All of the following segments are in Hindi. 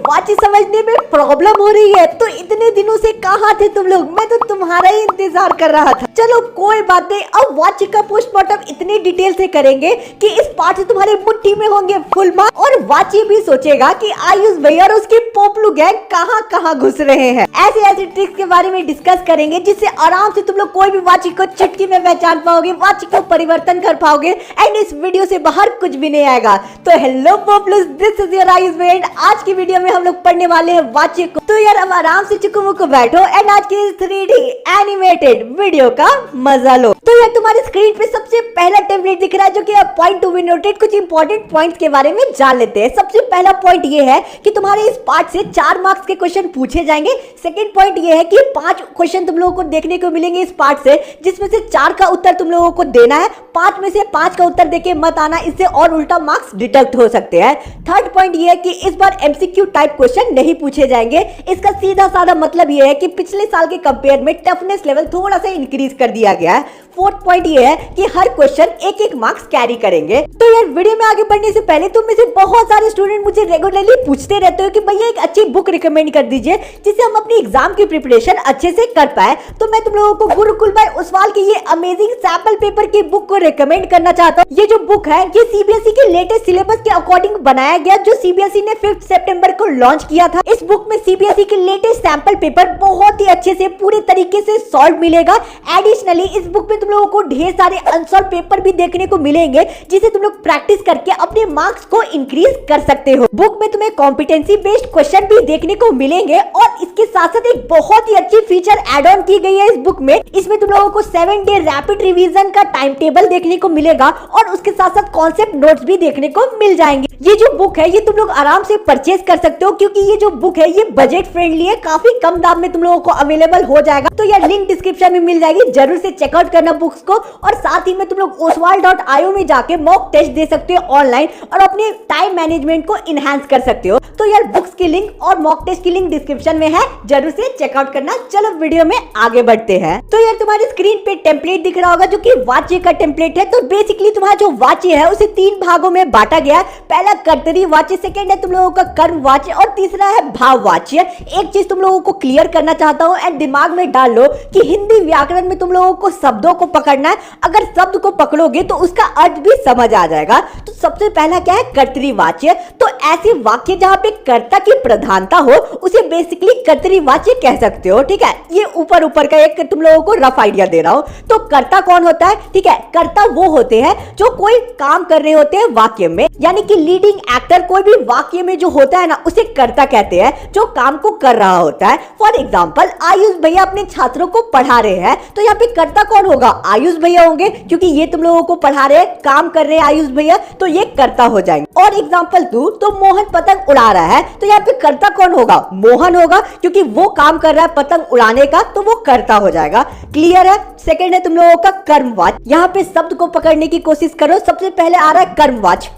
वाची समझने में प्रॉब्लम हो रही है। तो इतने दिनों से कहाँ थे तुम लोग? मैं तो तुम्हारा ही इंतजार कर रहा था। चलो कोई बात नहीं, अब वाची का पोस्टमार्टम इतने डिटेल से करेंगे कि इस पार्ट से तुम्हारे मुट्ठी में होंगे फुल मार्क्स। और वाची भी सोचेगा कि आयुष भैया और उसकी पोपलू गैंग कहाँ कहाँ घुस रहे हैं। ऐसे ऐसे ट्रिक्स के बारे में डिस्कस करेंगे जिससे आराम से तुम लोग कोई भी वाची को चुटकी में पहचान पाओगे, वाची को परिवर्तन कर पाओगे एंड इस वीडियो से बाहर कुछ भी नहीं आएगा। तो hello peoples, this is your Ayush भैया। आज की वीडियो में हम लोग पढ़ने वाले हैं वाची को। तो यार अब आराम से चुकू मुकू बैठो एंड आज की 3D एनिमेटेड वीडियो का मजा लो। तो यार तुम्हारे स्क्रीन पे सबसे पहला टेम्पलेट दिख रहा है जो कि पॉइंट टू बी नोटेड। कुछ इंपॉर्टेंट पॉइंट्स के बारे में जान लेते हैं। सबसे पहला पॉइंट ये है कि तुम्हारे इस पार्ट से 4 मार्क्स के क्वेश्चन पूछे जाएंगे। सेकंड पॉइंट ये है कि 5 क्वेश्चन तुम लोगों को देखने को मिलेंगे इस पार्ट से, जिसमें से 4 का उत्तर तुम लोगों को देना है। 5 में से 5 का उत्तर देके मत आना, इससे और उल्टा मार्क्स डिडक्ट हो सकते हैं। थर्ड पॉइंट ये है कि इस बार एमसीक्यू टाइप क्वेश्चन नहीं पूछे जाएंगे। इसका सीधा साधा मतलब ये है कि पिछले साल के कंपेयर में टफनेस लेवल थोड़ा सा इंक्रीज कर दिया गया है। फोर्थ पॉइंट ये है कि हर क्वेश्चन एक मार्क्स कैरी करेंगे। तो यार वीडियो में आगे बढ़ने से पहले तुम में से बहुत सारे स्टूडेंट मुझे रेगुलरली पूछते रहते हो कि भैया एक अच्छी बुक रिकमेंड कर दीजिए जिससे हम अपनी एग्जाम की प्रिपरेशन अच्छे से कर पाए। तो मैं तुम लोगों को गुरुकुल बाय ओसवाल की ये अमेजिंग सैंपल पेपर की बुक को रिकमेंड करना चाहता हूँ। ये जो बुक है ये सीबीएसई के लेटेस्ट सिलेबस के अकॉर्डिंग बनाया गया, जो सीबीएसई ने 5 सितंबर को लॉन्च किया था। इस बुक में सीबीएसई के लेटेस्ट सैंपल पेपर बहुत ही अच्छे से पूरे तरीके से सॉल्व मिलेगा। एडिशनली इस बुक में तुम लोगों को ढेर सारे अनसॉल्व पेपर भी देखने को मिलेंगे जिसे तुम लोग प्रैक्टिस करके अपने मार्क्स को इंक्रीज कर सकते हो। बुक में तुम्हें कॉम्पिटेंसी बेस्ड क्वेश्चन भी देखने को मिलेंगे और इसके साथ साथ एक बहुत ही अच्छी फीचर एड ऑन की गई है इस बुक में। इसमें तुम लोगों को 7 डे रैपिड रिवीजन का टाइम टेबल देखने को मिलेगा और उसके साथ साथ कॉन्सेप्ट नोट्स भी देखने को मिल जाएंगे। ये जो बुक है ये तुम लोग आराम से परचेज कर सकते हो क्योंकि ये जो बुक है ये बजट फ्रेंडली है, काफी कम दाम में तुम लोगों को अवेलेबल हो जाएगा। तो यार लिंक डिस्क्रिप्शन में मिल जाएगी, जरूर से चेकआउट करना बुक्स को। और साथ ही में तुम लोग oswal.io में जाके मॉक टेस्ट दे सकते हो ऑनलाइन और अपने टाइम मैनेजमेंट को इनहांस कर सकते हो। तो यार बुक्स की लिंक और मॉक टेस्ट की लिंक डिस्क्रिप्शन में है, जरूर से चेकआउट करना। चलो वीडियो में आगे बढ़ते हैं। तो यार तुम्हारी स्क्रीन पे टेम्पलेट दिख रहा होगा जो कि वाच्य का टेम्पलेट है। तो बेसिकली तुम्हारा जो वाच्य है उसे 3 भागों में बांटा गया है। पहला कर्तरी वाच्य, सेकंड है तुम लोगों का कर्म वाच्य और तीसरा है भाव वाच्य। एक चीज तुम लोगों को क्लियर करना चाहता हूं एंड दिमाग में डाल लो कि हिंदी व्याकरण में तुम लोगों को शब्दों को पकड़ना है। अगर शब्द को पकड़ोगे तो उसका अर्थ भी समझ आ जाएगा। तो सबसे पहला क्या है? कर्तरीवाच्य। तो ऐसे वाक्य जहां पे कर्ता की प्रधानता हो उसे बेसिकली कर्तरीवाच्य कह सकते हो। ठीक है, ये ऊपर का एक तुम लोगों को रफ आइडिया दे रहा हूं। तो कर्ता कौन होता है? ठीक है, कर्ता वो होते हैं जो कोई काम कर रहे होते हैं वाक्य में, यानी कि लीडिंग एक्टर कोई भी वाक्य में जो होता है ना उसे कर्ता कहते हैं, जो काम को कर रहा होता है। फॉर एग्जाम्पल आयुष भैया अपने छात्रों को पढ़ा रहे हैं, तो यहाँ पे कर्ता कौन होगा? आयुष भैया होंगे क्योंकि ये तुम लोगों को पढ़ा रहे हैं, काम कर रहे हैं आयुष भैया, तो ये कर्ता हो जाएंगे। और एग्जांपल दूं तो मोहन पतंग उड़ा रहा है, तो यहाँ पे कर्ता कौन होगा? मोहन होगा क्योंकि वो काम कर रहा है पतंग उड़ाने का, तो वो कर्ता हो जाएगा। क्लियर है? सेकंड है तुम लोगों का कर्मवाच्य। यहाँ पे शब्द को पकड़ने की कोशिश करो। सबसे पहले आ रहा है कर्मवाच्य।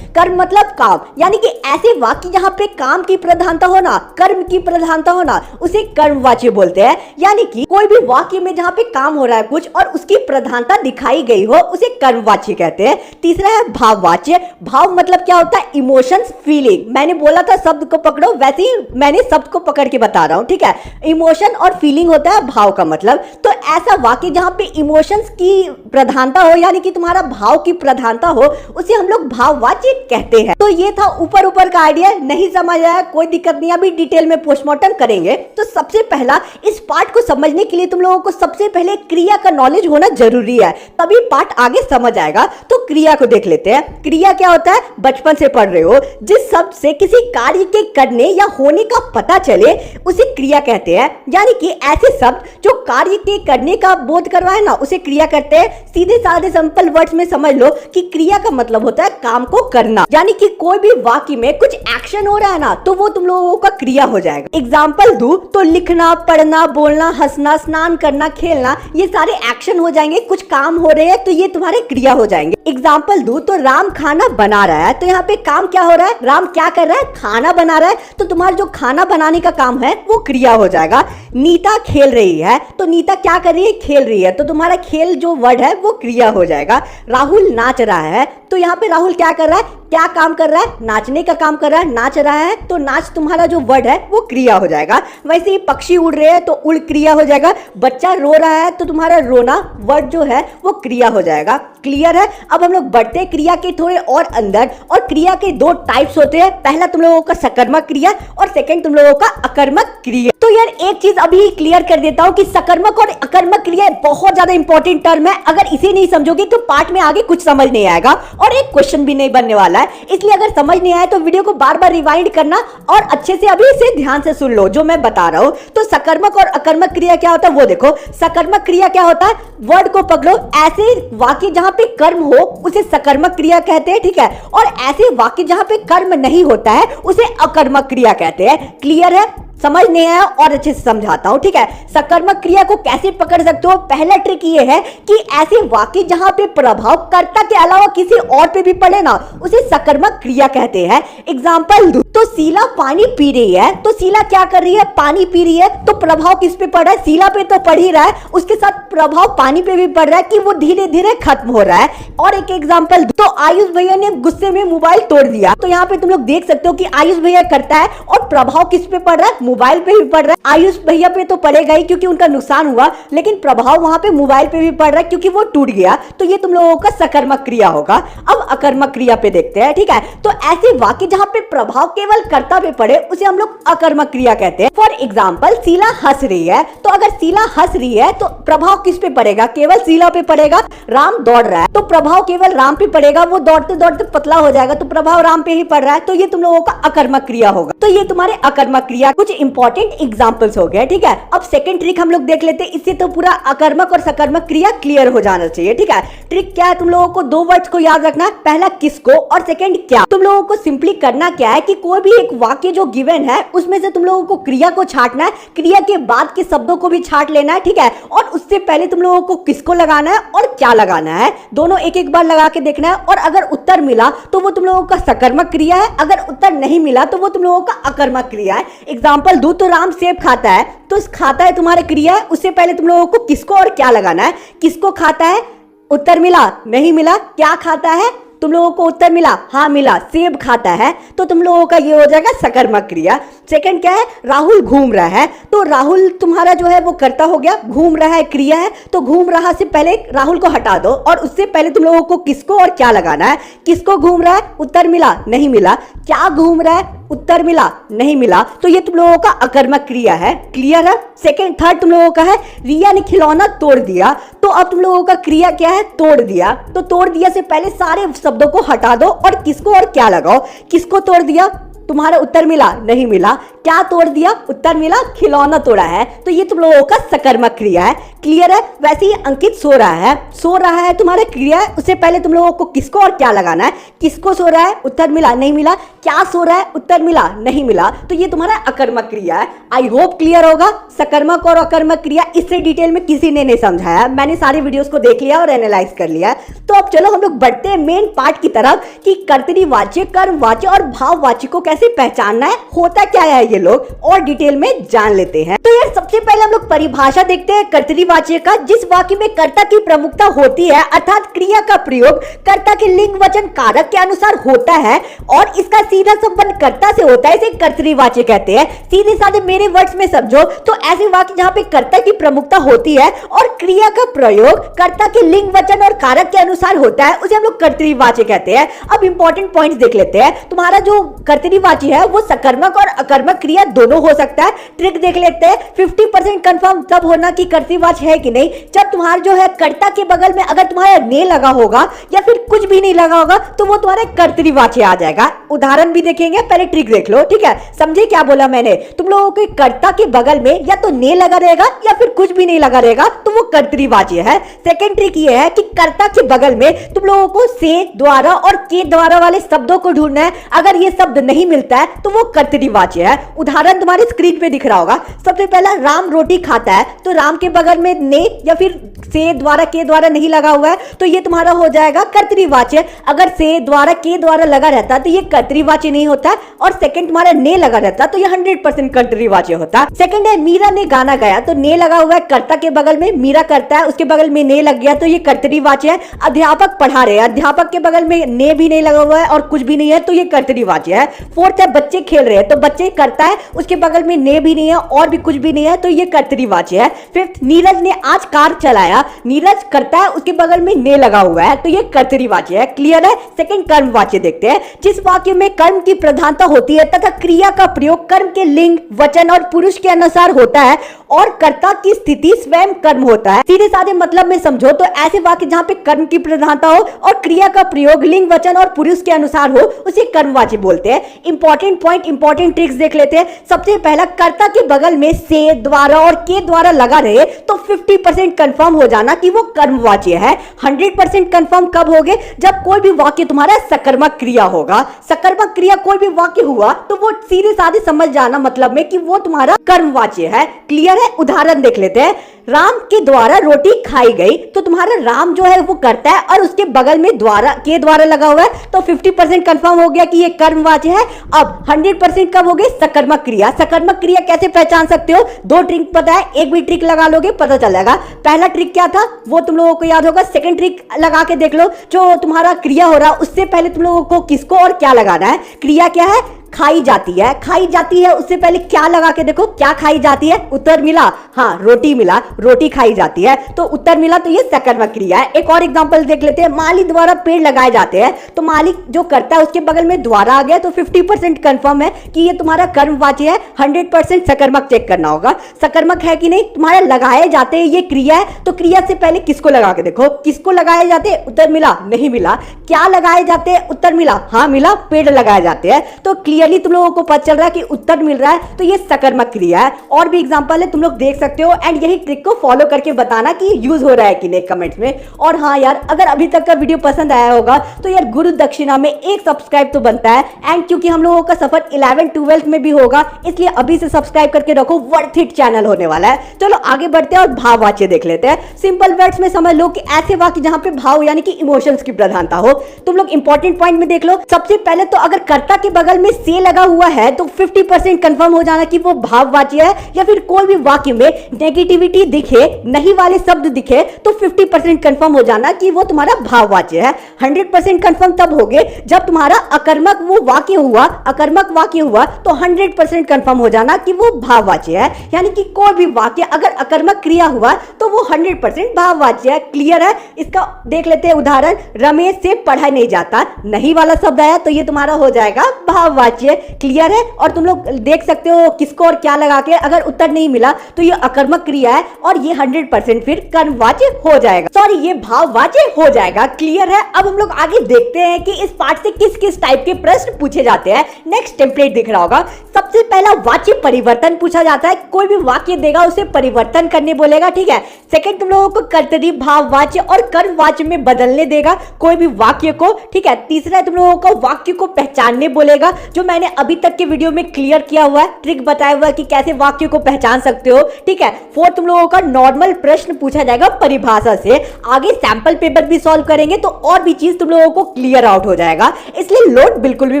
कर्म मतलब काम, यानी कि ऐसे वाक्य जहाँ पे काम की प्रधानता हो ना, कर्म की प्रधानता हो ना, उसे कर्मवाच्य बोलते हैं। यानी कि कोई भी वाक्य में जहाँ पे काम हो रहा है कुछ और उसकी प्रधानता दिखाई गई हो उसे कर्मवाच्य कहते हैं। तीसरा है भाववाच्य। भाव मतलब क्या होता है? Emotions, feeling. मैंने बोला था शब्द को पकड़ो, वैसे ही मैंने शब्द को पकड़ के बता रहा हूँ। ठीक है, इमोशन और फीलिंग होता है भाव का मतलब। तो ऐसा वाक्य जहाँ पे इमोशंस की प्रधानता हो, यानी कि तुम्हारा भाव की प्रधानता हो, उसे हम लोग भाववाच्य कहते हैं। तो ये था ऊपर का आइडिया। नहीं समझ आया कोई दिक्कत नहीं, अभी डिटेल में पोस्टमार्टम करेंगे। तो सबसे पहला इस पार्ट को समझने के लिए तुम लोगों को सबसे पहले क्रिया का नॉलेज होना जरूरी है, तभी पार्ट आगे समझ आएगा। तो क्रिया को देख लेते हैं। क्रिया क्या होता है? बचपन से पढ़ रहे हो, जिस शब्द से किसी कार्य के करने या होने का पता चले उसे क्रिया कहते हैं। यानी कि ऐसे शब्द जो कार्य के करने का बोध करवाए ना उसे क्रिया कहते हैं। सीधे साधे सिंपल वर्ड्स में समझ लो कि क्रिया का मतलब होता है काम को करना, यानी कि कोई भी वाक्य में कुछ एक्शन हो रहा है ना तो वो तुम लोगों का क्रिया हो जाएगा। एग्जाम्पल दूं तो लिखना, पढ़ना, बोलना, हंसना, स्नान करना, खेलना, ये सारे एक्शन हो जाएंगे। कुछ काम हो रहे हैं तो ये तुम्हारे क्रिया हो जाएंगे। एग्जाम्पल दूं तो राम खाना बना रहा है, तो यहाँ पे काम क्या हो रहा है? राम क्या कर रहा है? खाना बना रहा है। तो तुम्हारा जो खाना बनाने का काम है वो क्रिया हो जाएगा। नीता खेल रही है, तो नीता क्या कर रही है? खेल रही है, तो तुम्हारा खेल जो वर्ड है वो क्रिया हो जाएगा। राहुल नाच रहा है, तो यहाँ पे राहुल क्या कर रहा है, क्या काम कर रहा है, नाचने का काम कर रहा है, नाच रहा है, तो नाच तुम्हारा जो वर्ड है वो क्रिया हो जाएगा। वैसे ही पक्षी उड़ रहे हैं तो उड़ क्रिया हो जाएगा। बच्चा रो रहा है तो तुम्हारा रोना वर्ड जो है वो क्रिया हो जाएगा। क्लियर है? अब हम लोग बढ़ते क्रिया के थोड़े और अंदर, और क्रिया के दो टाइप्स होते हैं। पहला तुम लोगों का सकर्मक क्रिया और सेकंड तुम लोगों का अकर्मक क्रिया। तो यार एक चीज अभी क्लियर कर देता हूं कि सकर्मक और अकर्मक क्रिया बहुत ज्यादा इंपॉर्टेंट टर्म है। अगर इसे नहीं समझोगे तो पाठ में आगे कुछ समझ नहीं आएगा और एक क्वेश्चन भी नहीं बनने वाला है। इसलिए अगर समझ नहीं आए तो वीडियो को बार बार रिवाइंड करना और अच्छे से अभी इसे ध्यान से सुन लो जो मैं बता रहा हूं। तो सकर्मक और अकर्मक क्रिया क्या होता है वो देखो। सकर्मक क्रिया क्या होता है, वर्ड को पकड़ो, ऐसे वाक्य जहां पे कर्म हो उसे सकर्मक क्रिया कहते हैं, ठीक है, और ऐसे वाक्य जहां पे कर्म नहीं होता है उसे अकर्मक क्रिया कहते हैं। क्लियर है? समझ नहीं आया और अच्छे से समझाता हूं, ठीक है। सकर्मक क्रिया को कैसे पकड़ सकते हो, पहला ट्रिक ये है कि ऐसे वाक्य जहां पे प्रभाव कर्ता के अलावा किसी और पे भी पड़े ना उसे सकर्मक क्रिया कहते हैं। एग्जांपल दूं तो शीला पानी पी रही है, तो शीला क्या कर रही है, पानी पी रही है, तो प्रभाव किस पे पड़ रहा है, शीला पे तो पड़ ही रहा है, उसके साथ प्रभाव पानी पे भी पड़ रहा है कि वो धीरे धीरे खत्म हो रहा है। और एक एग्जांपल तो आयुष भैया ने गुस्से में मोबाइल तोड़ दिया, तो यहाँ पे तुम लोग देख सकते हो कि आयुष भैया करता है और प्रभाव किस पे पड़ रहा है, मोबाइल पे भी पड़ रहा है। आयुष भैया पे तो पड़ेगा ही क्योंकि उनका नुकसान हुआ, लेकिन प्रभाव वहां पे मोबाइल पे भी पड़ रहा है क्योंकि वो टूट गया। तो ये तुम लोगों का सकर्मक क्रिया होगा। अब अकर्मक क्रिया पे देखते हैं, ठीक है। तो ऐसे वाक्य जहां पे प्रभाव केवल कर्ता पे पड़े उसे हम लोग अकर्मक क्रिया कहते हैं। फॉर एग्जाम्पल शीला हंस रही है, तो अगर शीला हंस रही है तो प्रभाव किस पे पड़ेगा, केवल शीला पे पड़ेगा। राम दौड़ रहा है तो प्रभाव केवल राम पे पड़ेगा, वो दौड़ते दौड़ते पतला हो जाएगा तो प्रभाव राम पे ही पड़ रहा है, तो ये तुम लोगों का अकर्मक क्रिया होगा। तो ये तुम्हारे अकर्मक क्रिया कुछ इंपॉर्टेंट एग्जांपल्स हो गए, ठीक है। अब सेकंड ट्रिक हम लोग देख लेते हैं, इससे तो पूरा अकर्मक और सकर्मक क्रिया क्लियर हो जाना चाहिए, ठीक है। ट्रिक क्या है, तुम लोगों को दो वर्ड्स को याद रखना है, पहला किसको और सेकंड क्या। तुम लोगों को सिंपली करना क्या है कि कोई भी एक वाक्य जो गिवन है उसमें से तुम लोगों को क्रिया को छांटना है, क्रिया के बाद के शब्दों को भी छांट लेना है, ठीक है। और उससे पहले तुम लोगों को किसको लगाना है और क्या लगाना है, दोनों एक एक बार लगा के देखना है। और अगर उत्तर मिला तो वो तुम लोगों का सकर्मक क्रिया है, अगर उत्तर नहीं मिला तो वो तुम लोगों का अकर्मक क्रिया है। एग्जाम्पल दो तो राम सेब खाता है, तो खाता है तुम्हारा क्रिया है, उससे पहले तुम लोगों को किसको और क्या लगाना है। किसको खाता है, उत्तर मिला नहीं मिला, क्या खाता है, तुम लोगों को उत्तर मिला हाँ मिला, सेब खाता है, तो तुम लोगों का ये हो जाएगा सकर्मक क्रिया। सेकंड क्या है, राहुल घूम रहा है, तो राहुल तुम्हारा जो है वो कर्ता हो गया, घूम रहा है क्रिया है, तो घूम रहा से पहले राहुल को हटा दो और उससे पहले तुम लोगों को किसको और क्या लगाना है। किसको घूम रहा है, उत्तर मिला नहीं मिला, क्या घूम रहा है, उत्तर मिला नहीं मिला, तो ये तुम लोगों का अकर्मक क्रिया है। क्लियर है? सेकंड थर्ड तुम लोगों का है रिया ने खिलौना तोड़ दिया, तो अब तुम लोगों का क्रिया क्या है, तोड़ दिया, तो तोड़ दिया से पहले सारे शब्दों को हटा दो और किसको और क्या लगाओ। किसको तोड़ दिया, तुम्हारा उत्तर मिला नहीं मिला, क्या तोड़ दिया, उत्तर मिला खिलौना तोड़ा है, तो ये तुम लोगों का सकर्मक क्रिया है। क्लियर है? वैसे ही अंकित सो रहा है तुम्हारा क्रिया है, उससे पहले तुम लोगों को किसको और क्या लगाना है। किसको सो रहा है, उत्तर मिला नहीं मिला, क्या सो रहा है, उत्तर मिला नहीं मिला, तो ये तुम्हारा अकर्मक क्रिया है। आई होप क्लियर होगा। सकर्मक और अकर्मक क्रिया इससे डिटेल में किसी ने नहीं समझाया, मैंने सारे वीडियोस को देख लिया और एनालाइज कर लिया। तो अब चलो हम लोग बढ़ते हैं मेन पार्ट की तरफ कि कर्तरीवाच्य, कर्मवाच्य और भाववाच्य को कैसे पहचानना है, होता क्या है ये लोग और डिटेल में जान लेते हैं। तो यार सबसे पहले हम लोग परिभाषा देखते हैं कर्तरीवाच्य का। जिस वाक्य में कर्ता की प्रमुखता होती है अर्थात क्रिया का प्रयोग कर्ता के लिंग वचन कारक के अनुसार होता है और इसका सीधा संबंध कर्ता से होता है, इसे कर्तरीवाच्य कहते हैं। सीधे साधे मेरे वर्ड्स में समझो तो ऐसे वाक्य जहां पे कर्ता की प्रमुखता होती है और क्रिया का प्रयोग कर्ता के लिंग वचन और कारक के अनुसार होता है उसे हम लोग कर्तरीवाच्य कहते हैं। अब इंपॉर्टेंट पॉइंट्स देख लेते हैं। तुम्हारा जो कर्तरीवाच्य है वो सकर्मक और अकर्मक क्रिया दोनों हो सकता है। ट्रिक देख लेते हैं। 50% कंफर्म तब होना कि कर्तरीवाच्य है कि नहीं जब तुम्हारा जो है कर्ता के बगल में अगर तुम्हारा ने लगा होगा या फिर कुछ भी नहीं लगा होगा तो वो तुम्हारे कर्तरीवाच्य आ जाएगा। उदाहरण भी देखेंगे, पहले ट्रिक देख लो, ठीक है। समझे क्या बोला मैंने, तुम लोगों के कर्ता के बगल में या तो ने लगा रहेगा या फिर कुछ भी नहीं लगा रहेगा तो वो कर्तरीवाच्य है। सेकंड ट्रिक ये है कि कर्ता के बगल में तुम लोगों को से, द्वारा और के द्वारा वाले शब्दों को ढूंढना है। अगर ये शब्द नहीं मिलता है तो वो कर्तरीवाच्य है। उदाहरण तुम्हारी स्क्रीन पे दिख रहा होगा। सबसे पहला बेटा राम रोटी खाता है, तो राम के बगल में ने या फिर से द्वारा के द्वारा नहीं लगा हुआ है, तो ये तुम्हारा हो जाएगा कर्तरीवाच्य। अगर से द्वारा के द्वारा लगा रहता तो ये कर्तरीवाच्य नहीं होता, और सेकंड तुम्हारा ने लगा रहता तो ये 100% कर्तरीवाच्य होता। सेकंड है मीरा ने गाना गाया, तो ने लगा हुआ है कर्ता के बगल में, मीरा करता है, उसके बगल में ने लग गया तो ये कर्तरीवाच्य है। अध्यापक पढ़ा रहे हैं, अध्यापक के बगल में ने भी नहीं लगा हुआ है और कुछ भी नहीं है तो ये कर्तरीवाच्य है। फोर्थ है बच्चे खेल रहे हैं, तो बच्चे करता है, उसके बगल में ने भी नहीं है और भी कुछ भी नहीं है तो ये कर्तरीवाच्य है। फिफ्थ नीरज ने आज कार चलाया, नीरज करता है, उसके बगल में ने लगा हुआ है तो ये कर्तरीवाच्य है। क्लियर है। सेकंड कर्मवाच्य देखते हैं। जिस वाक्य में कर्म की प्रधानता होती है तथा क्रिया का प्रयोग कर्म के लिंग, वचन और पुरुष के अनुसार होता है और कर्ता की स्थिति स्वयं कर्म होता है। सीधे साधे मतलब में समझो तो ऐसे वाक्य जहां पे कर्म की प्रधानता हो और क्रिया का प्रयोग लिंग, वचन और पुरुष के अनुसार हो उसे कर्मवाच्य बोलते हैं। इंपॉर्टेंट पॉइंट, इंपॉर्टेंट ट्रिक्स देख लेते हैं। सबसे पहला, कर्ता के बगल में से, द्वारा और के द्वारा लगा रहे तो 50% कंफर्म हो जाना कि वो कर्मवाच्य है। 100% कंफर्म कब होगे? जब कोई भी वाक्य तुम्हारा सकर्मक क्रिया होगा। सकर्मक क्रिया कोई भी वाक्य हुआ तो वो सीधे साधे समझ जाना मतलब में कि वो तुम्हारा कर्मवाच्य है। क्लियर है। उदाहरण देख लेते हैं। राम के द्वारा रोटी खाई गई, तो तुम्हारा राम जो है वो करता है और उसके बगल में द्वारा के द्वारा लगा हुआ है तो 50% कंफर्म हो गया कि ये कर्मवाच्य है। अब 100% कब हो गए? सकर्मक क्रिया। सकर्मक क्रिया कैसे पहचान सकते हो? दो ट्रिक पता है, एक भी ट्रिक लगा लोगे पता चलेगा। पहला ट्रिक क्या था वो तुम लोगों को याद होगा। सेकंड ट्रिक लगा के देख लो। जो तुम्हारा क्रिया हो रहा है उससे पहले तुम लोगों को किसको और क्या लगाना है। क्रिया क्या है? खाई जाती है। खाई जाती है उससे पहले क्या लगा के देखो, क्या खाई जाती है? उत्तर मिला, हाँ रोटी मिला, रोटी खाई जाती है तो उत्तर मिला, तो ये सकर्मक क्रिया है। एक और एग्जांपल देख लेते हैं। माली द्वारा पेड़ लगाए जाते हैं, तो मालिक जो करता है उसके बगल में द्वारा आ गया तो 50% कंफर्म है कि ये तुम्हारा कर्मवाच्य है। 100% सकर्मक चेक करना होगा सकर्मक है कि नहीं। तुम्हारा लगाए जाते हैं ये क्रिया है, तो क्रिया से पहले किसको लगा के देखो, किसको लगाए जाते हैं? उत्तर मिला, नहीं मिला। क्या लगाए जाते हैं? उत्तर मिला, हाँ मिला, पेड़ लगाए जाते हैं। तो क्लियरली तुम लोगों को पता चल रहा है कि उत्तर मिल रहा है तो ये सकर्मक क्रिया है। और भी एग्जांपल है तुम लोग देख सकते हो, एंड यही ट्रिक को फॉलो करके बताना कि यूज हो रहा है कि नहीं कमेंट्स में। और हाँ यार, अगर अभी तक का वीडियो पसंद आया होगा तो यार गुरु दक्षिणा में एक सब्सक्राइब तो बनता है। एंड क्योंकि हम लोगों का सफर 11th 12th में भी होगा इसलिए अभी से सब्सक्राइब करके रखो, वर्थ इट चैनल होने वाला है। चलो आगे बढ़ते हैं और भाववाच्य देख लेते हैं। सिंपल वर्ड्स में समझ लो कि ऐसे वाक्य जहां पे भाव यानी कि इमोशंस की प्रधानता हो। तुम लोग इंपॉर्टेंट पॉइंट में देख लो। सबसे पहले तो अगर कर्ता के बगल में से लगा हुआ है तो 50% कंफर्म हो जाना कि वो भाववाच्य है। या फिर कोई भी वाक्य में नेगेटिविटी दिखे, नहीं वाले शब्द दिखे तो 50% कंफर्म हो जाना कि वो तुम्हारा भाववाच्य है। 100% कंफर्म तब होगे जब तुम्हारा अकर्मक वो वाक्य हुआ, अकर्मक वाक्य हुआ तो 100% कंफर्म हो जाना कि वो भाववाच्य है। यानी कि कोई भी वाक्य अगर अकर्मक क्रिया हुआ तो वो 100% भाववाच्य है। क्लियर है। इसका देख लेते हैं उदाहरण। रमेश से पढ़ा नहीं जाता, नहीं वाला शब्द आया तो ये तुम्हारा हो जाएगा भाववाच्य। क्लियर है। और तुम लोग देख सकते हो किसको और क्या लगा के, अगर उत्तर नहीं मिला तो ये अकर्मक क्रिया है और ये 100% फिर कर्मवाच्य हो जाएगा, सॉरी ये भाववाच्य हो जाएगा। क्लियर है। अब हम लोग आगे देखते हैं कि इस पार्ट से किस किस टाइप के प्रश्न पूछे जाते हैं। नेक्स्ट टेम्पलेट दिख रहा होगा। सबसे पहला वाच्य परिवर्तन पूछा जाता है। कोई भी वाक्य देगा उसे परिवर्तन करने बोलेगा, ठीक है। सेकंड तुम लोगों को कर्तरी, भाववाच्य और कर्मवाच्य में बदलने देगा कोई भी वाक्य को, ठीक है। तीसरा तुम लोगों को वाक्य को पहचानने बोलेगा, जो मैंने अभी तक के वीडियो में क्लियर किया हुआ है, ट्रिक बताया हुआ है कि कैसे वाक्य को पहचान सकते हो, ठीक है। फोर्थ तुम लोगों का नॉर्मल प्रश्न पूछा जाएगा परिभाषा से। आगे सैंपल पेपर भी सॉल्व करेंगे तो और भी चीज तुम लोगों को क्लियर आउट हो जाएगा, इसलिए लोड बिल्कुल भी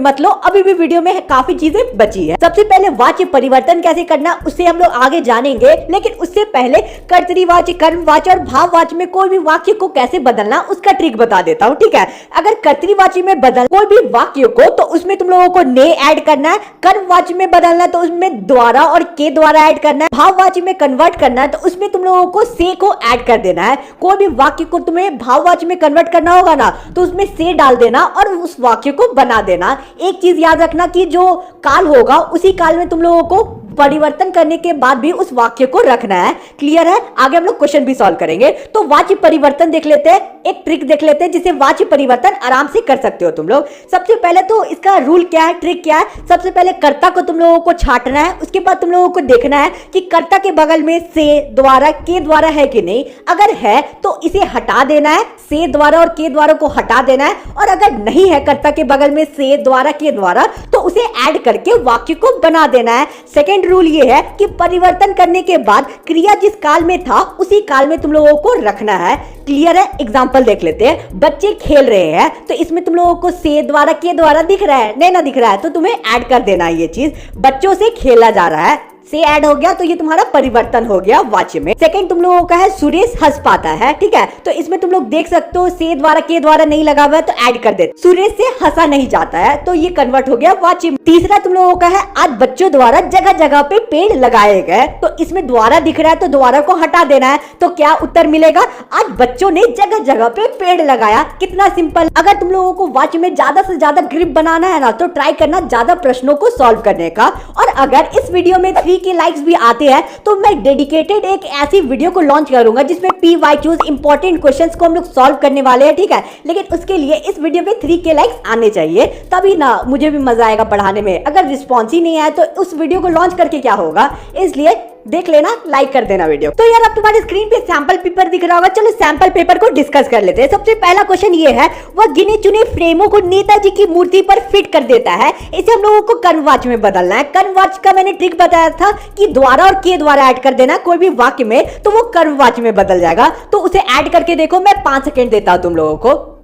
मत लो, अभी भी वीडियो में काफी चीजें बची है। सबसे पहले वाच्य परिवर्तन कैसे करना उससे हम लोग आगे जानेंगे, लेकिन उससे पहले कर्तरीवाच्य, कर्मवाच्य और भाववाच्य में कोई भी वाक्य को कैसे बदलना उसका ट्रिक बता देता हूं, ठीक है। अगर कर्तरीवाच्य में बदल कोई भी वाक्य को तो उसमें तुम लोगों को ने ऐड करना है। कर्मवाच्य में बदलना है तो उसमें द्वारा और के द्वारा ऐड करना है। भाववाच्य में कन्वर्ट करना है तो उसमें तुम लोगों को से को ऐड कर देना है। कोई भी वाक्य को तुम्हें भाववाच्य में कन्वर्ट करना होगा ना तो उसमें से डाल देना और उस वाक्य को बना देना। एक चीज याद रखना कि जो काल होगा उसी काल में तुम लोगों को परिवर्तन करने के बाद भी उस वाक्य को रखना है। क्लियर है। आगे हम लोग क्वेश्चन भी सॉल्व करेंगे। तो वाच्य परिवर्तन देख लेते हैं, एक ट्रिक देख लेते हैं जिसे वाच्य परिवर्तन आराम से कर सकते हो तुम लोग। सबसे पहले तो इसका रूल क्या है, ट्रिक क्या है। सबसे पहले कर्ता को तुम लोगों को छांटना है, उसके बाद तुम लोगों को देखना है कि कर्ता के बगल में से, द्वारा, के द्वारा है कि नहीं। अगर है तो इसे हटा देना है, से द्वारा और के द्वारा को हटा देना है। और अगर नहीं है कर्ता के बगल में से, द्वारा, के द्वारा तो उसे ऐड करके वाक्य को बना देना है। सेकेंड रूल ये है कि परिवर्तन करने के बाद क्रिया जिस काल में था उसी काल में तुम लोगों को रखना है। क्लियर है? एग्जाम्पल देख लेते हैं। बच्चे खेल रहे हैं तो इसमें तुम लोगों को से द्वारा के द्वारा दिख रहा है, नहीं ना दिख रहा है, तो तुम्हें ऐड कर देना है ये चीज। बच्चों से खेला जा रहा है, से ऐड हो गया तो ये तुम्हारा परिवर्तन हो गया वाच्य में। सेकंड तुम लोगों का है सुरेश हंस पाता है, ठीक है, तो इसमें तुम लोग देख सकते हो से द्वारा के द्वारा नहीं लगा हुआ है तो ऐड कर दे। सुरेश से हंसा नहीं जाता है तो ये कन्वर्ट हो गया वाच्य में। तीसरा तुम लोगों का है आज बच्चों द्वारा जगह जगह पे पेड़ लगाए गए, तो इसमें द्वारा दिख रहा है तो द्वारा को हटा देना है, तो क्या उत्तर मिलेगा? आज बच्चों ने जगह जगह पे पेड़ लगाया। कितना सिंपल। अगर तुम लोगों को वाच्य में ज्यादा से ज्यादा ग्रिप बनाना है ना तो ट्राई करना ज्यादा प्रश्नों को सॉल्व करने का। और अगर इस वीडियो में 3 के लाइक्स भी आते हैं तो मैं डेडिकेटेड एक ऐसी वीडियो को लॉन्च करूंगा जिसमें PYQs इंपॉर्टेंट क्वेश्चंस को हम लोग सॉल्व करने वाले हैं, ठीक है। लेकिन उसके लिए इस वीडियो में 3 के लाइक्स आने चाहिए, तभी ना मुझे भी मजा आएगा पढ़ाने में। अगर रिस्पॉन्स ही नहीं आया तो उस वीडियो को लॉन्च करके क्या होगा, इसलिए देख लेना, लाइक कर देना वीडियो। तो यार अब तुम्हारी स्क्रीन पे सैंपल पेपर दिख रहा होगा, चलो सैंपल पेपर को डिस्कस कर लेते हैं। सबसे पहला क्वेश्चन ये है, वह गिने चुने फ्रेमों को नेताजी की मूर्ति पर फिट कर देता है, इसे हम लोगों को कर्मवाच्य में बदलना है। कर्मवाच्य का मैंने ट्रिक बताया था कि द्वारा और के द्वारा ऐड कर देना कोई भी वाक्य में, तो वो कर्मवाच्य में बदल जाएगा। तो उसे ऐड करके देखो, मैं 5 सेकेंड देता हूं तुम लोगों को।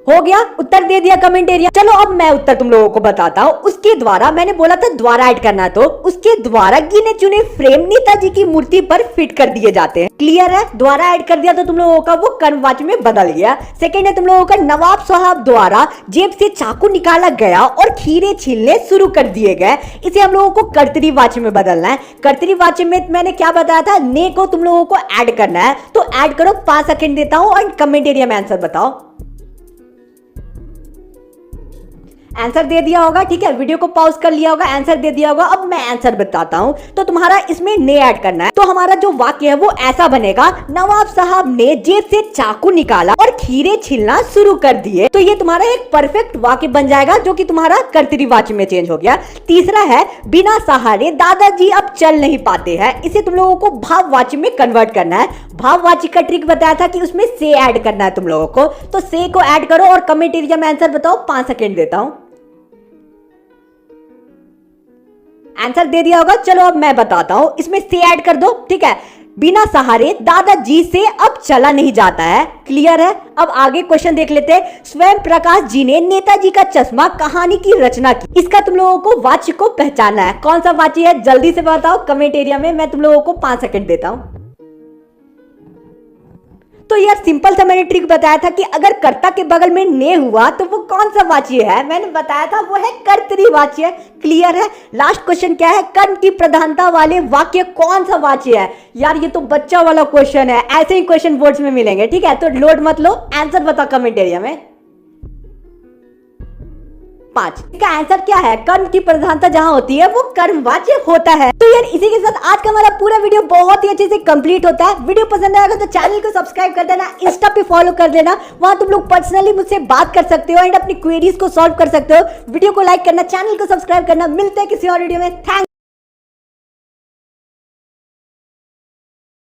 हो गया, उत्तर दे दिया कमेंट एरिया। चलो अब मैं उत्तर तुम लोगों को बताता हूँ। उसके द्वारा, मैंने बोला था द्वारा ऐड करना, तो उसके द्वारा गिने चुने फ्रेम नेताजी की मूर्ति पर फिट कर दिए जाते हैं। क्लियर है? द्वारा ऐड कर दिया तो तुम लोगों का वो कर्मवाच्य में बदल गया। सेकेंड है तुम लोगों का नवाब साहब द्वारा जेब से चाकू निकाला गया और खीरे छीलने शुरू कर दिए गए, इसे हम लोगों को कर्तरी वाच्य में बदलना है। कर्तरी वाच्य में मैंने क्या बताया था, ने को तुम लोगों को ऐड करना है, तो ऐड करो। 5 सेकेंड देता हूं और कमेंट एरिया में आंसर बताओ। आंसर दे दिया होगा, ठीक है, वीडियो को पॉज कर लिया होगा, आंसर दे दिया होगा। अब मैं आंसर बताता हूं, तो तुम्हारा इसमें ने ऐड करना है। तो हमारा जो वाक्य है वो ऐसा बनेगा, नवाब साहब ने जेब से चाकू निकाला और खीरे छीलना शुरू कर दिए। तो ये तुम्हारा एक परफेक्ट वाक्य बन जाएगा जो कि तुम्हारा कर्तरी वाच्य में चेंज हो गया। तीसरा है, बिना सहारे दादाजी अब चल नहीं पाते हैं, इसे तुम लोगों को भाववाच्य में कन्वर्ट करना है। भाववाच्य का ट्रिक बताया था कि उसमें से ऐड करना है तुम लोगों को, तो से को ऐड करो और कमेंट एरिया में आंसर बताओ। 5 सेकेंड देता हूं। आंसर दे दिया होगा। चलो अब मैं बताता हूं, इसमें से ऐड कर दो, ठीक है। बिना सहारे दादाजी से अब चला नहीं जाता है। क्लियर है? अब आगे क्वेश्चन देख लेते हैं। स्वयं प्रकाश जी ने नेताजी का चश्मा कहानी की रचना की, इसका तुम लोगों को वाच्य को पहचानना है। कौन सा वाच्य है जल्दी से बताओ कमेंट एरिया में, मैं तुम लोगों को 5 सेकेंड देता हूं। तो यार सिंपल सा मैंने ट्रिक बताया था कि अगर कर्ता के बगल में ने हुआ तो वो कौन सा वाच्य है, मैंने बताया था वो है कर्तरी वाच्य। क्लियर है? लास्ट क्वेश्चन क्या है, कर्म की प्रधानता वाले वाक्य कौन सा वाच्य है? यार ये तो बच्चा वाला क्वेश्चन है, ऐसे ही क्वेश्चन बोर्ड्स में मिलेंगे, ठीक है, तो लोड मत लो, आंसर बताओ कमेंट एरिया में। 5 इसका आंसर क्या है? कर्म की प्रधानता जहां होती है वो कर्मवाच्य होता है। तो यार इसी के साथ आज का हमारा पूरा वीडियो बहुत ही अच्छे से कंप्लीट होता है। वीडियो पसंद आएगा तो चैनल को सब्सक्राइब कर देना, इंस्टा पे फॉलो कर देना, वहां तुम लोग पर्सनली मुझसे बात कर सकते हो एंड अपनी क्वेरीज को सॉल्व कर सकते हो। वीडियो को लाइक करना, चैनल को सब्सक्राइब करना। मिलते हैं किसी और वीडियो में। थैंक